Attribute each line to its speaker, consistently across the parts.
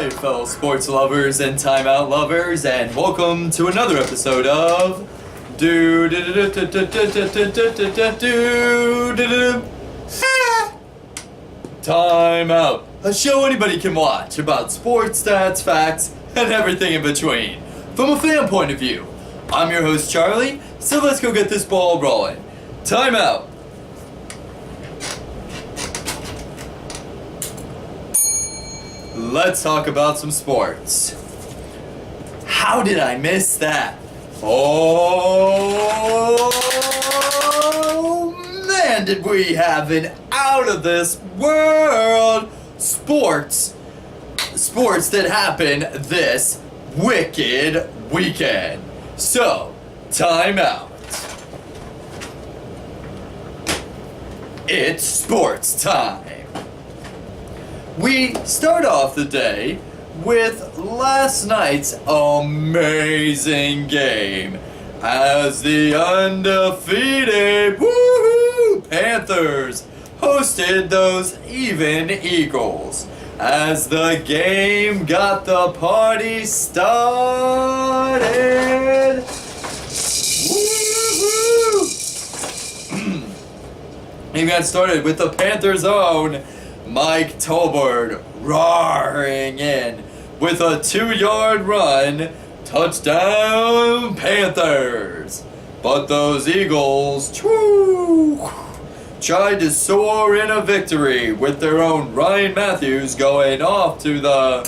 Speaker 1: Alright, fellow sports lovers and timeout lovers, and welcome to another episode of Timeout, a show anybody can watch about sports, stats, facts, and everything in between. From a fan point of view, I'm your host Charlie, so let's go get this ball rolling. Timeout. Let's talk about some sports. How did I miss that? Oh man, did we have an out of this world sports that happened this wicked weekend. So, time out. It's sports time. We start off the day with last night's amazing game as the undefeated Panthers hosted those even Eagles as the game got the party started. He got started with the Panthers' own Mike Tolbert roaring in with a 2-yard run, touchdown Panthers. But those Eagles tried to soar in a victory with their own Ryan Matthews going off to the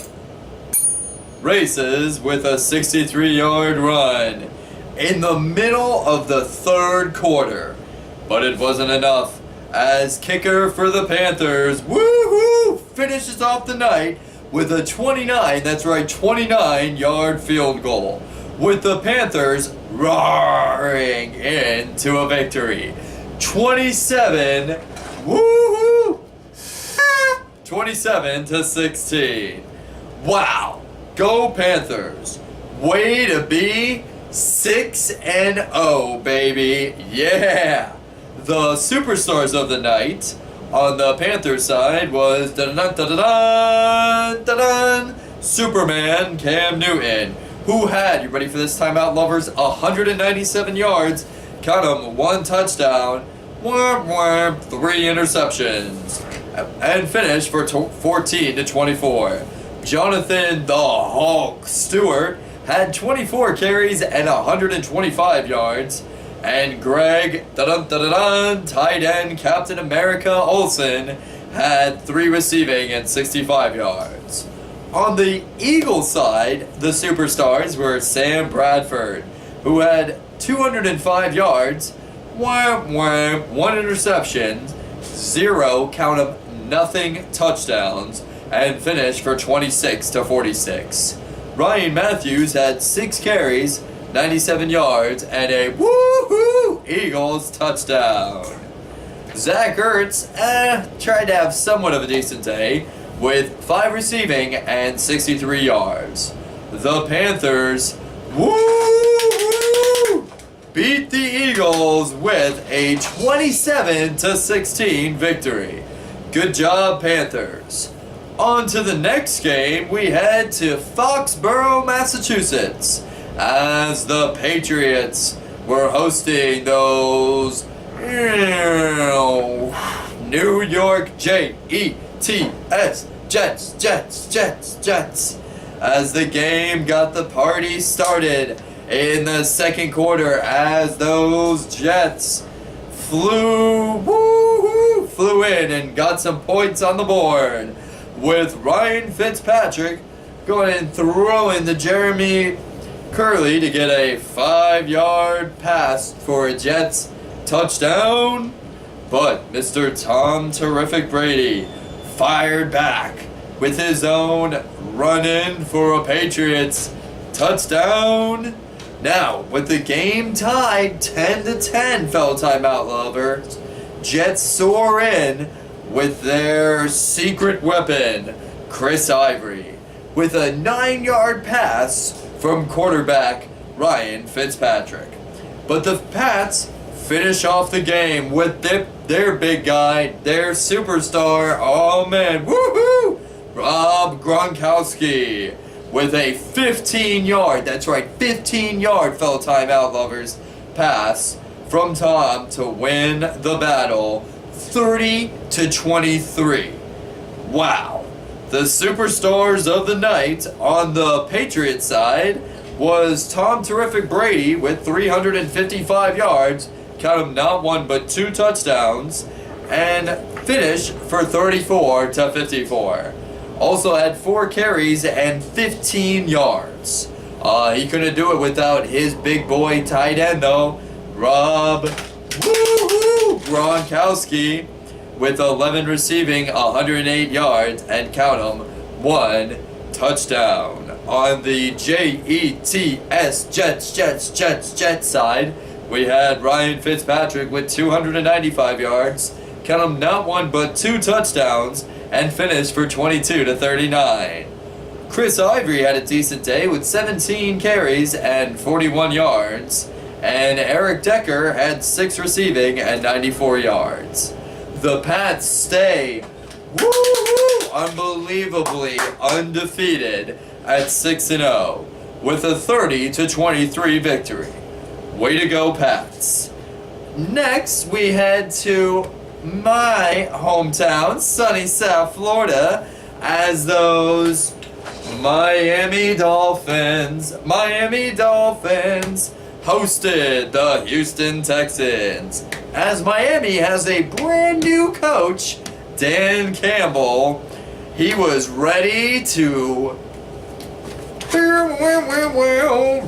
Speaker 1: races with a 63-yard run in the middle of the third quarter. But it wasn't enough, as kicker for the Panthers, finishes off the night with a 29-yard field goal, with the Panthers roaring into a victory. 27-16. Wow, go Panthers. Way to be 6-0, baby. Yeah. The superstars of the night on the Panthers side was Superman Cam Newton, who had, you ready for this timeout lovers, 197 yards, count 'em, 1 touchdown, 3 interceptions, and finished for 14-24. Jonathan the Hulk Stewart had 24 carries and 125 yards. And Greg, tight end Captain America Olsen, had 3 receiving and 65 yards. On the Eagles side, the superstars were Sam Bradford, who had 205 yards, 1 interception, 0, nothing touchdowns, and finished for 26-46. Ryan Matthews had 6 carries, 97 yards, and a Eagles touchdown. Zach Ertz tried to have somewhat of a decent day with 5 receiving and 63 yards. The Panthers beat the Eagles with a 27-16 victory. Good job, Panthers. On to the next game, we head to Foxborough, Massachusetts, as the Patriots were hosting those New York Jets, as the game got the party started in the second quarter as those Jets flew in and got some points on the board, with Ryan Fitzpatrick going and throwing to Jeremy Curley to get a 5-yard pass for a Jets touchdown. But Mr. Tom Terrific Brady fired back with his own run-in for a Patriots touchdown. Now, with the game tied 10-10, fellow timeout lovers, Jets soar in with their secret weapon, Chris Ivory, with a 9-yard pass from quarterback Ryan Fitzpatrick. But the Pats finish off the game with their big guy, their superstar, oh man, Rob Gronkowski with a 15-yard, that's right, 15-yard, fellow timeout lovers, pass from Tom to win the battle 30-23. Wow. The superstars of the night on the Patriots side was Tom Terrific Brady with 355 yards, count them not one but two touchdowns, and finished for 34-54. Also had 4 carries and 15 yards. He couldn't do it without his big boy tight end though, Rob Gronkowski, with 11 receiving, 108 yards, and count them, 1 touchdown. On the Jets side, we had Ryan Fitzpatrick with 295 yards, count them not one but 2 touchdowns, and finished for 22-39. Chris Ivory had a decent day with 17 carries and 41 yards, and Eric Decker had 6 receiving and 94 yards. The Pats stay unbelievably undefeated at 6-0 with a 30-23 victory. Way to go, Pats. Next, we head to my hometown, sunny South Florida, as those Miami Dolphins hosted the Houston Texans. As Miami has a brand new coach, Dan Campbell, he was ready to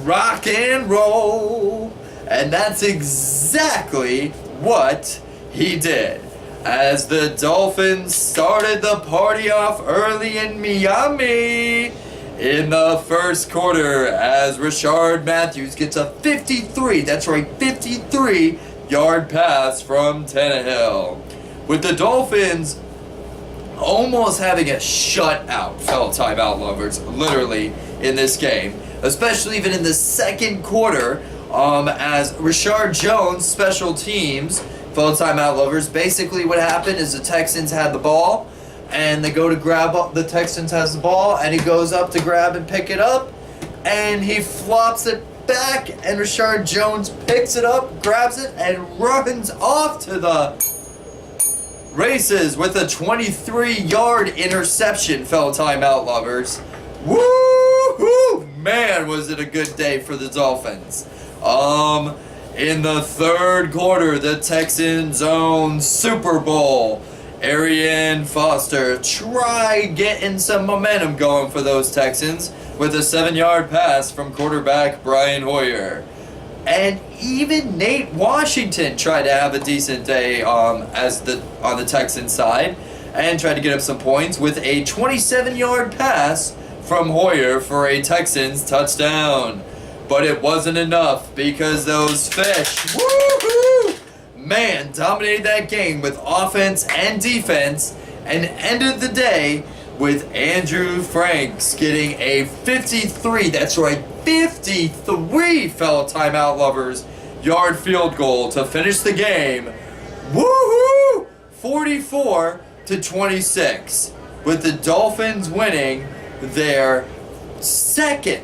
Speaker 1: rock and roll. And that's exactly what he did. As the Dolphins started the party off early in Miami in the first quarter, as Rashard Matthews gets a 53-yard pass from Tannehill. With the Dolphins almost having a shutout, fellow timeout lovers, literally, in this game. Especially even in the second quarter, as Rashard Jones, special teams, fellow timeout lovers, basically what happened is the Texans had the ball, and they go to grab up, the Texans has the ball, and he goes up to grab and pick it up, and he flops it back, and Rashard Jones picks it up, grabs it, and runs off to the races with a 23-yard interception, fellow timeout lovers. Woo-hoo! Man, was it a good day for the Dolphins. In the third quarter, the Texans' own Super Bowl, Arian Foster tried getting some momentum going for those Texans with a 7-yard pass from quarterback Brian Hoyer. And even Nate Washington tried to have a decent day on the Texans side and tried to get up some points with a 27-yard pass from Hoyer for a Texans touchdown. But it wasn't enough because those fish, woo-hoo, man, dominated that game with offense and defense and ended the day with Andrew Franks getting a 53, that's right, 53, fellow timeout lovers, yard field goal to finish the game. Woohoo! 44-26, with the Dolphins winning their second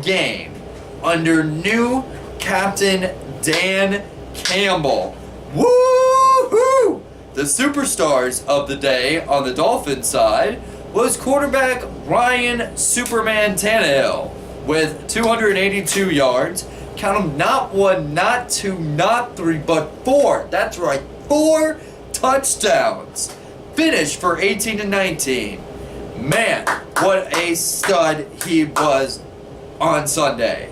Speaker 1: game under new captain Dan Campbell. Woohoo! The superstars of the day on the Dolphins side was quarterback Ryan Superman Tannehill with 282 yards. Count them, not one, not two, not three, but 4. That's right, 4 touchdowns. Finished for 18-19. Man, what a stud he was on Sunday.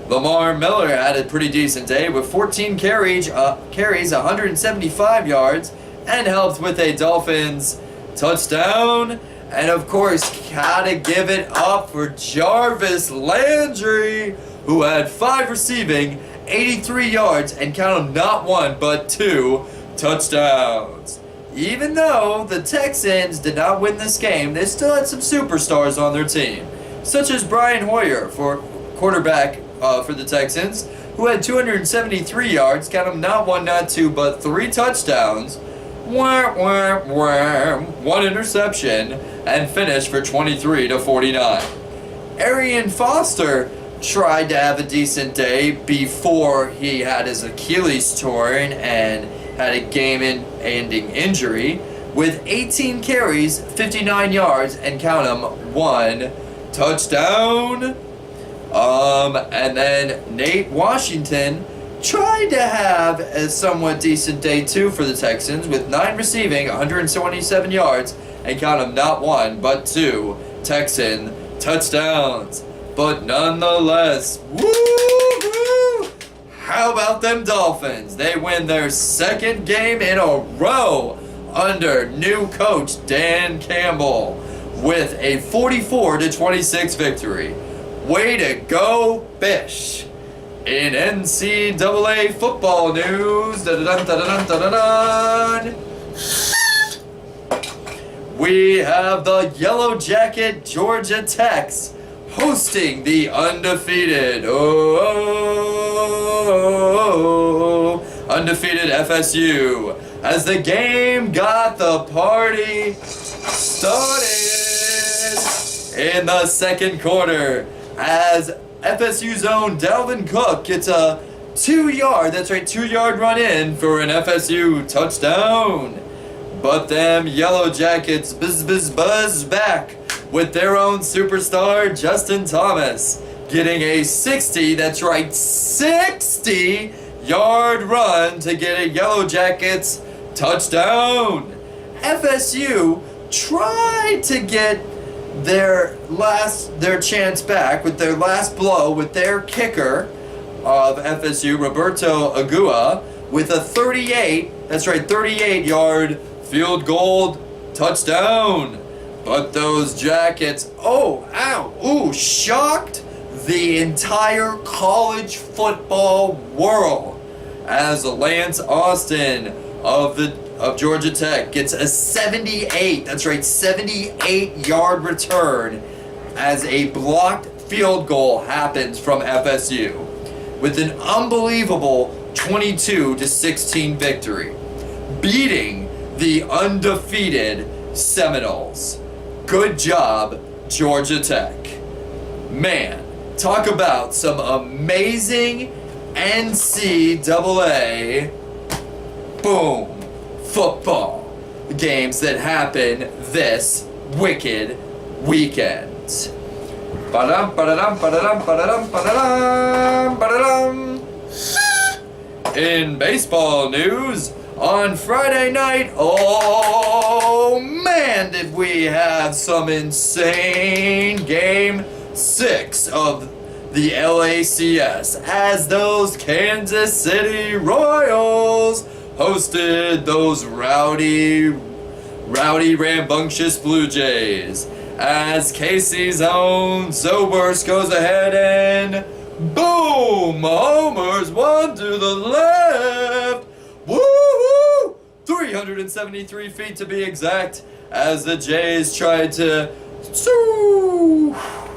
Speaker 1: Lamar Miller had a pretty decent day with 14 carries, 175 yards, and helped with a Dolphins touchdown. And of course, gotta give it up for Jarvis Landry, who had 5 receiving, 83 yards, and count them, not 1 but 2 touchdowns. Even though the Texans did not win this game, they still had some superstars on their team, such as Brian Hoyer, for quarterback for the Texans, who had 273 yards, count them, not 1, not 2, but 3 touchdowns, one interception, and finished for 23-49. Arian Foster tried to have a decent day before he had his Achilles torn and had a game-ending injury with 18 carries, 59 yards, and count them, 1 touchdown. And then Nate Washington tried to have a somewhat decent day too for the Texans with 9 receiving, 127 yards, and count them not 1 but 2 Texan touchdowns. But nonetheless, woo-hoo! How about them Dolphins? They win their second game in a row under new coach Dan Campbell with a 44-26 victory. Way to go, Bish! In NCAA football news, we have the Yellow Jacket Georgia Techs hosting the undefeated undefeated FSU as the game got the party started in the second quarter as FSU's own Dalvin Cook gets a 2-yard run in for an FSU touchdown. But them Yellow Jackets buzz back with their own superstar Justin Thomas getting a 60-yard run to get a Yellow Jackets touchdown. FSU tried to get their chance back with their last blow with their kicker of FSU, Roberto Agua, with a 38-yard field goal touchdown. But those Jackets, shocked the entire college football world as Lance Austin of Georgia Tech gets a 78-yard return as a blocked field goal happens from FSU with an unbelievable 22-16 victory, beating the undefeated Seminoles. Good job, Georgia Tech. Man, talk about some amazing NCAA football games that happen this wicked weekend. In baseball news, on Friday night, oh man, did we have some insane Game 6 of the LACS as those Kansas City Royals hosted those rowdy, rambunctious Blue Jays as Casey's own Zobrist goes ahead and boom! Homers one to the left. Woo-hoo! 373 feet to be exact as the Jays tried to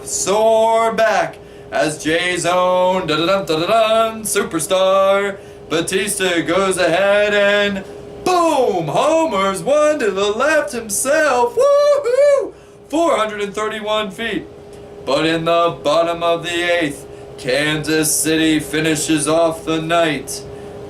Speaker 1: soar back as Jay's own superstar Batista goes ahead and boom! Homers one to the left himself. Woo-hoo! 431 feet. But in the bottom of the 8th, Kansas City finishes off the night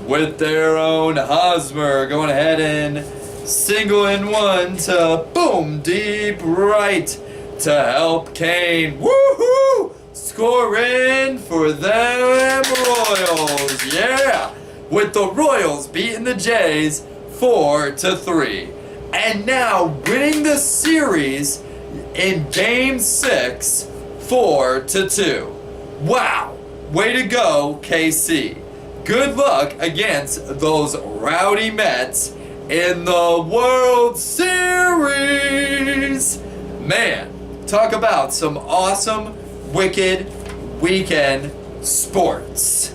Speaker 1: with their own Hosmer going ahead and single in one to boom deep right to help Kane. Woohoo! Score in for them Royals. Yeah! With the Royals beating the Jays 4-3. And now winning the series in Game 6 4-2. Wow! Way to go, KC. Good luck against those rowdy Mets in the World Series. Man, talk about some awesome, wicked weekend sports.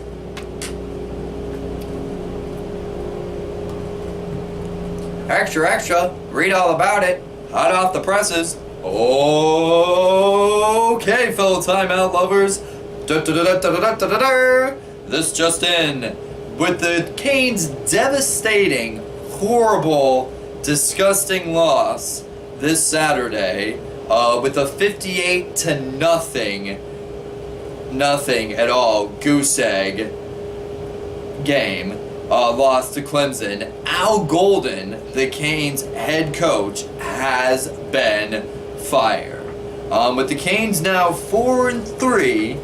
Speaker 1: Extra, extra, read all about it. Hot off the presses. Okay, fellow Timeout lovers. This just in. With the Canes' devastating horrible, disgusting loss this Saturday with a 58-0 nothing at all goose egg game loss to Clemson. Al Golden, the Canes head coach, has been fired. With the Canes now 4-3,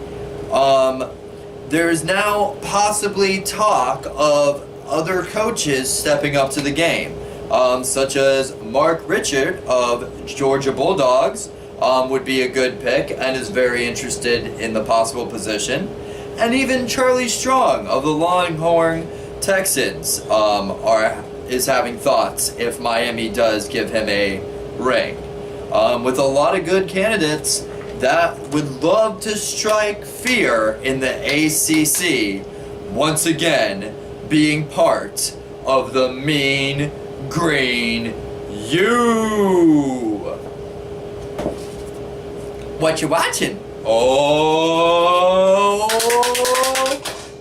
Speaker 1: there's now possibly talk of other coaches stepping up to the game, such as Mark Richard of Georgia Bulldogs would be a good pick and is very interested in the possible position, and even Charlie Strong of the Longhorn Texans is having thoughts if Miami does give him a ring. With a lot of good candidates that would love to strike fear in the ACC, once again being part of the Mean Green U. What you watching? Oh,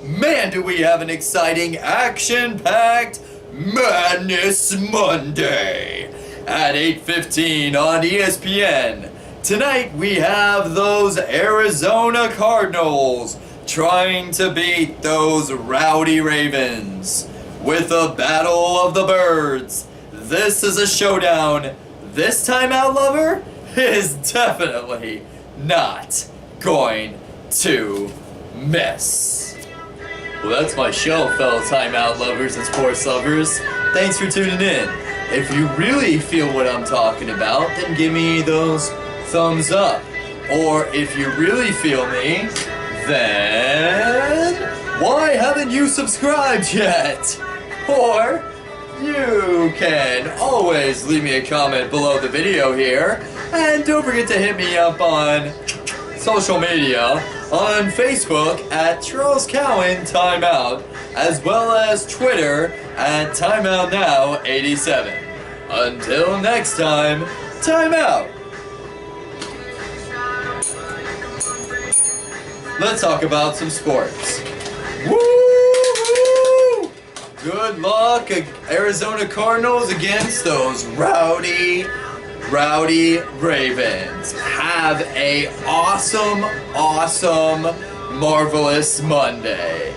Speaker 1: man, do we have an exciting, action-packed Madness Monday at 8:15 on ESPN. Tonight we have those Arizona Cardinals trying to beat those rowdy Ravens with a battle of the birds. This is a showdown. This Timeout lover is definitely not going to miss. Well, that's my show, fellow Timeout lovers and sports lovers. Thanks for tuning in. If you really feel what I'm talking about, then give me those thumbs up. Or if you really feel me, then why haven't you subscribed yet? Or you can always leave me a comment below the video here. And don't forget to hit me up on social media, on Facebook at Charles Cowan Timeout, as well as Twitter at TimeoutNow87. Until next time, Timeout! Let's talk about some sports. Woo! Good luck, Arizona Cardinals, against those rowdy Ravens. Have a awesome, marvelous Monday.